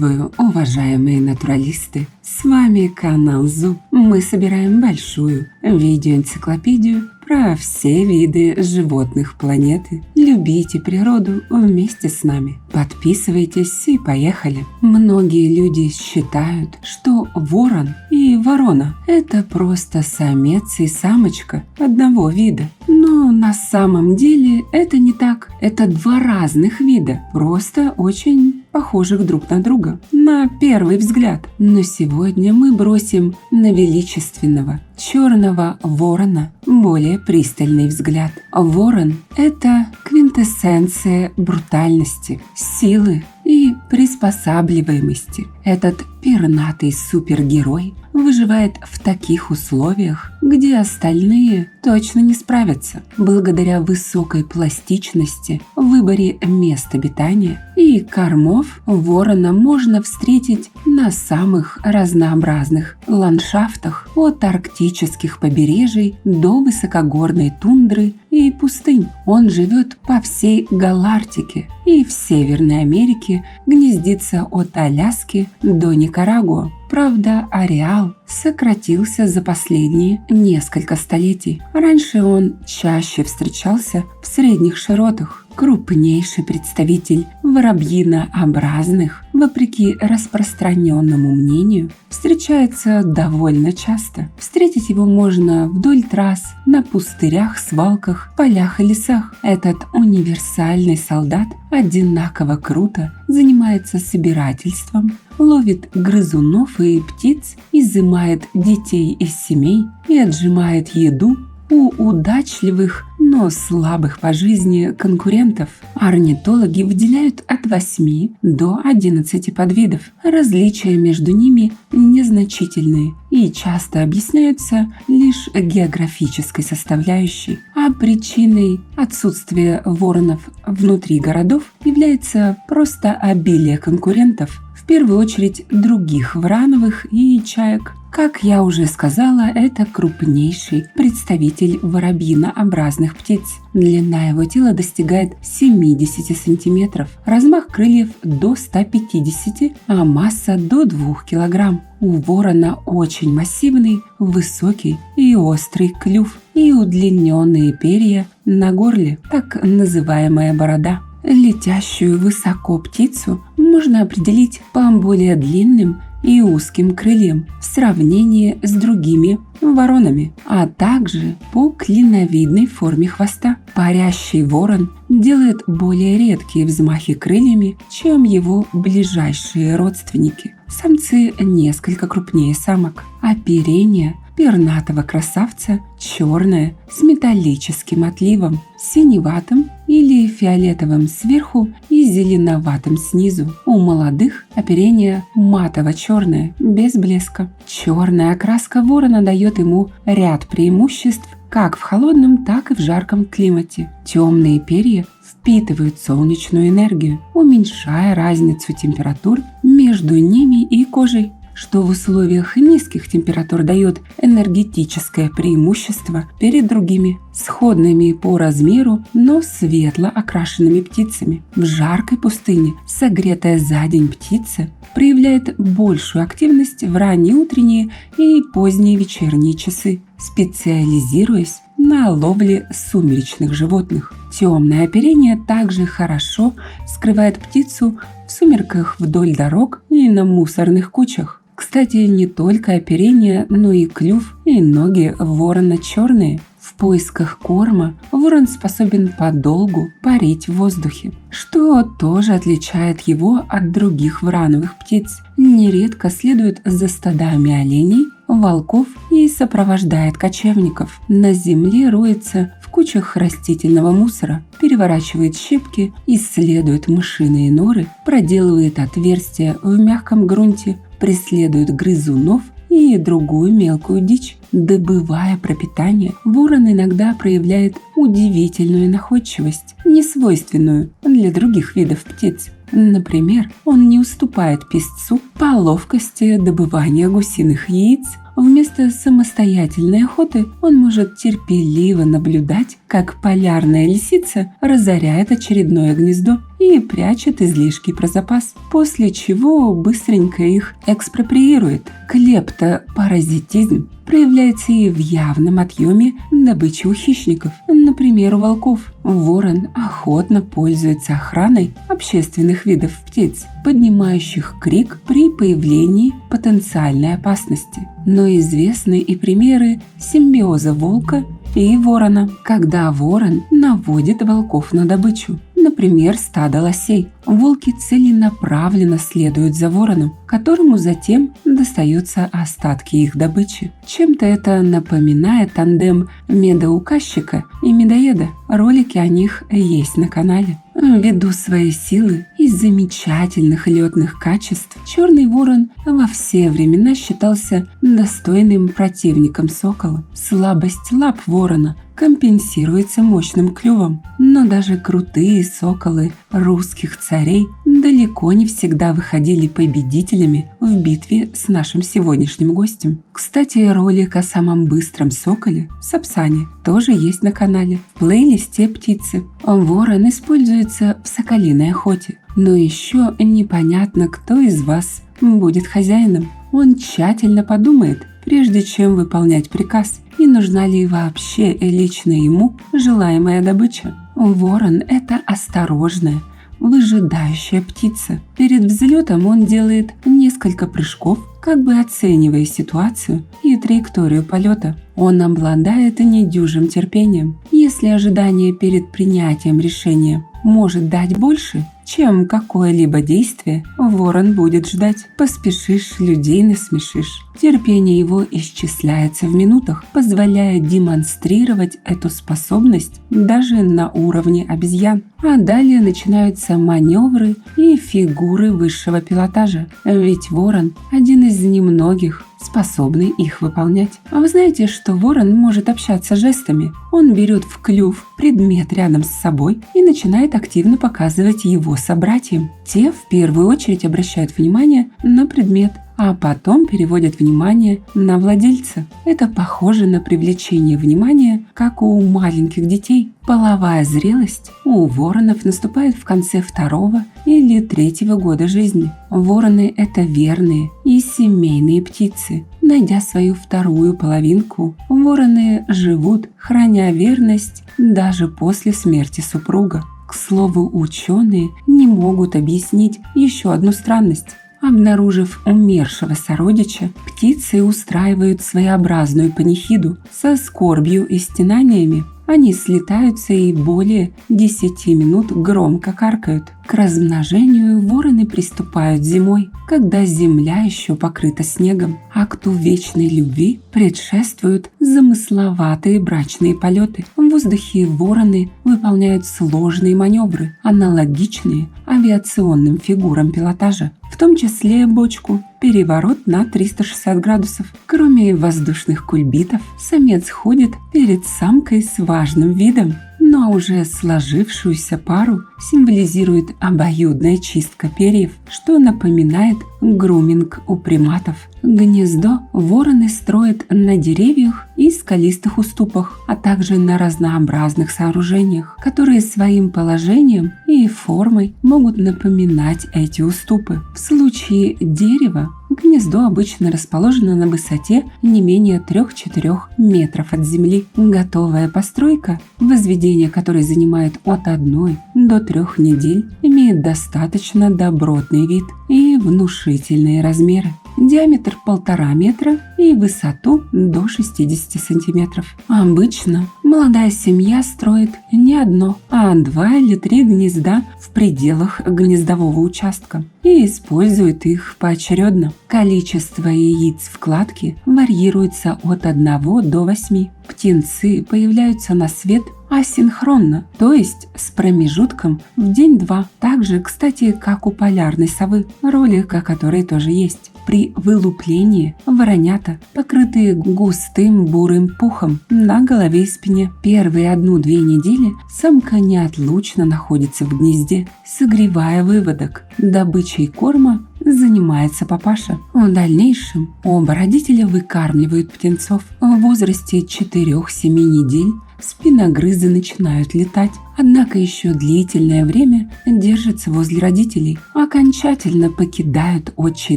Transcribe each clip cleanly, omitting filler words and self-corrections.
Приветствую, уважаемые натуралисты! С вами канал Зуб. Мы собираем большую видеоэнциклопедию про все виды животных планеты. Любите природу вместе с нами. Подписывайтесь и поехали. Многие люди считают, что ворон и ворона – это просто самец и самочка одного вида. Но на самом деле это не так. Это два разных вида, просто очень похожих друг на друга на первый взгляд. Но сегодня мы бросим на величественного черного ворона более пристальный взгляд. Ворон – это квинтэссенция брутальности, силы и приспосабливаемости. Этот пернатый супергерой выживает в таких условиях, где остальные точно не справятся. Благодаря высокой пластичности в выборе мест обитания и кормов ворона можно встретить на самых разнообразных ландшафтах, от арктических побережий до высокогорной тундры и пустынь. Он живет по всей Галарктике и в Северной Америке гнездится от Аляски до Никарагуа. Правда, ареал сократился за последние несколько столетий. Раньше он чаще встречался в средних широтах. Крупнейший представитель воробьинообразных, вопреки распространенному мнению, встречается довольно часто. Встретить его можно вдоль трасс, на пустырях, свалках, полях и лесах. Этот универсальный солдат одинаково круто занимается собирательством, ловит грызунов и птиц, изымает детей из семей и отжимает еду у удачливых, но слабых по жизни конкурентов. Орнитологи выделяют от 8 до 11 подвидов. Различия между ними незначительные и часто объясняются лишь географической составляющей. А причиной отсутствия воронов внутри городов является просто обилие конкурентов, в первую очередь других врановых и чаек. Как я уже сказала, это крупнейший представитель воробьинообразных птиц. Длина его тела достигает 70 см, размах крыльев до 150, а масса до 2 кг. У ворона очень массивный, высокий и острый клюв и удлиненные перья на горле, так называемая борода. Летящую высоко птицу можно определить по более длинным и узким крыльям в сравнении с другими воронами, а также по клиновидной форме хвоста. Парящий ворон делает более редкие взмахи крыльями, чем его ближайшие родственники. Самцы несколько крупнее самок. Оперение пернатого красавца черное с металлическим отливом, синеватым или фиолетовым сверху и зеленоватым снизу. У молодых оперение матово-черное, без блеска. Черная окраска ворона дает ему ряд преимуществ как в холодном, так и в жарком климате. Темные перья впитывают солнечную энергию, уменьшая разницу температур между ними и кожей, что в условиях низких температур дает энергетическое преимущество перед другими, сходными по размеру, но светло окрашенными птицами. В жаркой пустыне согретая за день птица проявляет большую активность в ранние утренние и поздние вечерние часы, специализируясь на ловле сумеречных животных. Темное оперение также хорошо скрывает птицу в сумерках вдоль дорог и на мусорных кучах. Кстати, не только оперение, но и клюв и ноги ворона черные. В поисках корма ворон способен подолгу парить в воздухе, что тоже отличает его от других врановых птиц. Нередко следует за стадами оленей, волков и сопровождает кочевников. На земле роется в кучах растительного мусора, переворачивает щепки, исследует мышиные норы, проделывает отверстия в мягком грунте, преследует грызунов и другую мелкую дичь. Добывая пропитание, ворон иногда проявляет удивительную находчивость, несвойственную для других видов птиц. Например, он не уступает песцу по ловкости добывания гусиных яиц. Вместо самостоятельной охоты он может терпеливо наблюдать, как полярная лисица разоряет очередное гнездо. и прячет излишки про запас, после чего быстренько их экспроприирует. Клептопаразитизм проявляется и в явном отъеме добычи у хищников, например, у волков. Ворон охотно пользуется охраной общественных видов птиц, поднимающих крик при появлении потенциальной опасности. Но известны и примеры симбиоза волка и ворона, когда ворон наводит волков на добычу. Например, стадо лосей. Волки целенаправленно следуют за вороном, которому затем достаются остатки их добычи. Чем-то это напоминает тандем медоуказчика и медоеда. Ролики о них есть на канале. Ввиду своей силы и замечательных летных качеств, черный ворон во все времена считался достойным противником сокола. Слабость лап ворона компенсируется мощным клювом, но даже крутые соколы русских царей далеко не всегда выходили победителями в битве с нашим сегодняшним гостем. Кстати, ролик о самом быстром соколе Сапсане тоже есть на канале в плейлисте «Птицы». Ворон используется в соколиной охоте, но еще непонятно, кто из вас будет хозяином. Он тщательно подумает, прежде чем выполнять приказ, и нужна ли вообще лично ему желаемая добыча. Ворон – это осторожная, выжидающая птица. Перед взлетом он делает несколько прыжков, как бы оценивая ситуацию и траекторию полета. Он обладает недюжим терпением. Если ожидание перед принятием решения может дать больше, чем какое-либо действие, ворон будет ждать. Поспешишь, людей насмешишь. Терпение его исчисляется в минутах, позволяя демонстрировать эту способность даже на уровне обезьян. А далее начинаются маневры и фигуры высшего пилотажа. Ведь ворон – один из немногих, способный их выполнять. А вы знаете, что ворон может общаться жестами? Он берет в клюв предмет рядом с собой и начинает активно показывать его собратьям. Те в первую очередь обращают внимание на предмет, а потом переводят внимание на владельца. Это похоже на привлечение внимания, как у маленьких детей. Половая зрелость у воронов наступает в конце 2-го или 3-го года жизни. Вороны – это верные и семейные птицы. Найдя свою вторую половинку, вороны живут, храня верность даже после смерти супруга. К слову, ученые не могут объяснить еще одну странность. Обнаружив умершего сородича, птицы устраивают своеобразную панихиду со скорбью и стенаниями. Они слетаются и более 10 минут громко каркают. К размножению вороны приступают зимой, когда земля еще покрыта снегом. Акту вечной любви предшествуют замысловатые брачные полеты. В воздухе вороны выполняют сложные маневры, аналогичные авиационным фигурам пилотажа, в том числе бочку, переворот на 360 градусов. Кроме воздушных кульбитов, самец ходит перед самкой с важным видом. Ну а уже сложившуюся пару символизирует обоюдная чистка перьев, что напоминает груминг у приматов. Гнездо вороны строят на деревьях и скалистых уступах, а также на разнообразных сооружениях, которые своим положением и формой могут напоминать эти уступы. В случае дерева гнездо обычно расположено на высоте не менее 3-4 метров от земли. Готовая постройка, возведение которой занимает от 1 до 3 недель, имеет достаточно добротный вид и внушительные размеры. Диаметр 1,5 метра и высоту до 60 сантиметров. Обычно молодая семья строит не одно, а 2 или 3 гнезда в пределах гнездового участка и использует их поочередно. Количество яиц в кладке варьируется от 1 до 8. Птенцы появляются на свет асинхронно, то есть с промежутком в день-два. Так же, кстати, как у полярной совы, ролик о которой тоже есть. При вылуплении воронята, покрытые густым бурым пухом на голове и спине. Первые 1-2 недели самка неотлучно находится в гнезде, согревая выводок. Добычей корма занимается папаша. В дальнейшем оба родителя выкармливают птенцов. В возрасте 4-7 недель спиногрызы начинают летать, однако еще длительное время держатся возле родителей. Окончательно покидают отчий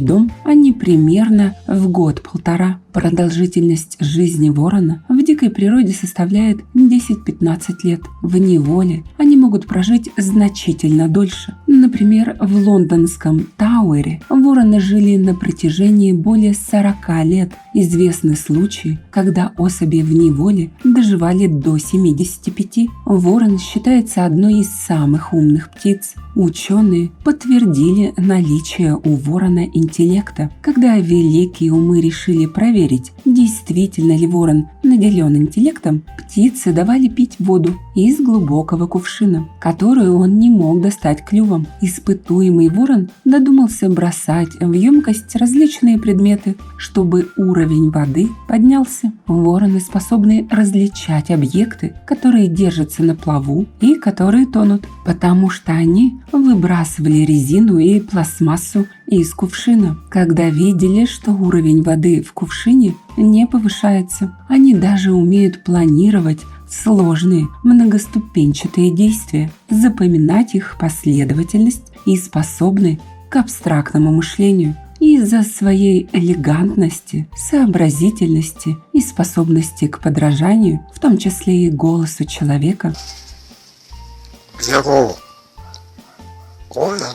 дом они примерно в год-полтора. Продолжительность жизни ворона в дикой природе составляет 10-15 лет. В неволе они могут прожить значительно дольше. Например, в лондонском Тауэре вороны жили на протяжении более 40 лет. Известны случаи, когда особи в неволе доживали до 75. Ворон считается одной из самых умных птиц. Ученые подтвердили наличие у ворона интеллекта. Когда великие умы решили проверить, действительно ли ворон наделен интеллектом, птицы давали пить воду из глубокого кувшина, которую он не мог достать клювом. Испытуемый ворон додумался бросать в емкость различные предметы, чтобы уровень воды поднялся. Вороны способны различать объекты, которые держатся на плаву и которые тонут, потому что они выбрасывали резину и пластмассу из кувшина, когда видели, что уровень воды в кувшине не повышается. Они даже умеют планировать сложные многоступенчатые действия, запоминать их последовательность и способны к абстрактному мышлению. Из-за своей элегантности, сообразительности и способности к подражанию, в том числе и голосу человека. Где Вова? Коля?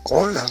Коля?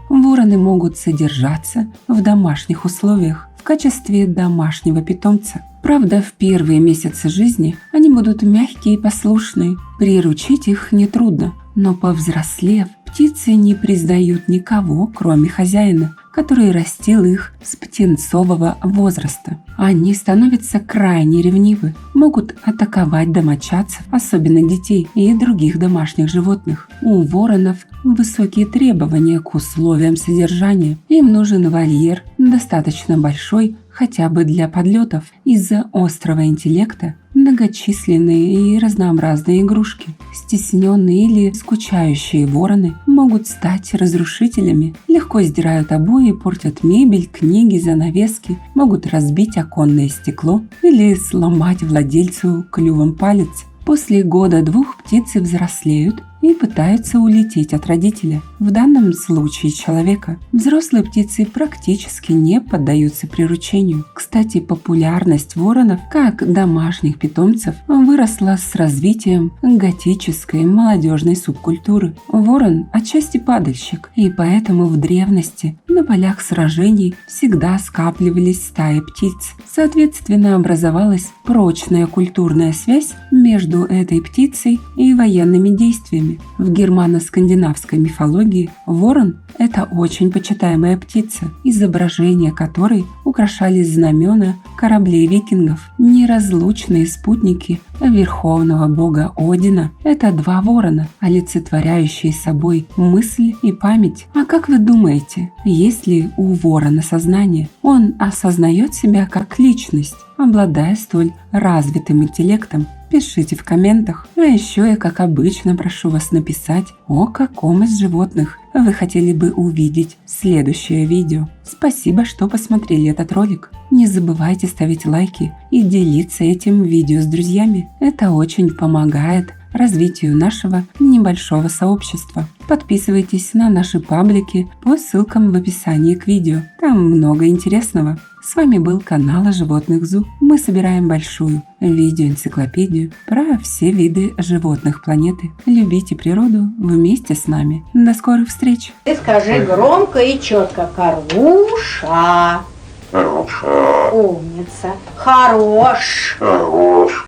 Вороны могут содержаться в домашних условиях в качестве домашнего питомца. Правда, в первые месяцы жизни они будут мягкие и послушные, приручить их нетрудно, но повзрослев, птицы не признают никого, кроме хозяина, который растил их с птенцового возраста. Они становятся крайне ревнивы, могут атаковать домочадцев, особенно детей и других домашних животных. У воронов высокие требования к условиям содержания. Им нужен вольер достаточно большой, хотя бы для подлетов. Из-за острого интеллекта многочисленные и разнообразные игрушки. Стесненные или скучающие вороны могут стать разрушителями, легко сдирают обои, портят мебель, книги, занавески, могут разбить оконное стекло или сломать владельцу клювом палец. После года-двух птицы взрослеют и пытаются улететь от родителя, в данном случае человека. Взрослые птицы практически не поддаются приручению. Кстати, популярность воронов как домашних питомцев выросла с развитием готической молодежной субкультуры. Ворон отчасти падальщик, и поэтому в древности на полях сражений всегда скапливались стаи птиц. Соответственно, образовалась прочная культурная связь между этой птицей и военными действиями. В германо-скандинавской мифологии ворон – это очень почитаемая птица, изображения которой украшали знамена кораблей викингов. Неразлучные спутники верховного бога Одина – это два ворона, олицетворяющие собой мысль и память. А как вы думаете, есть ли у ворона сознание? Он осознает себя как личность, обладая столь развитым интеллектом? Пишите в комментах. А еще я, как обычно, прошу вас написать, о каком из животных вы хотели бы увидеть следующее видео. Спасибо, что посмотрели этот ролик. Не забывайте ставить лайки и делиться этим видео с друзьями. Это очень помогает развитию нашего небольшого сообщества. Подписывайтесь на наши паблики по ссылкам в описании к видео. Там много интересного. С вами был канал о животных ЗУ. Мы собираем большую видеоэнциклопедию про все виды животных планеты. Любите природу вместе с нами. До скорых встреч! Ты скажи громко и четко: Каруша. Хорошо. Умница. Хорош. Хорош.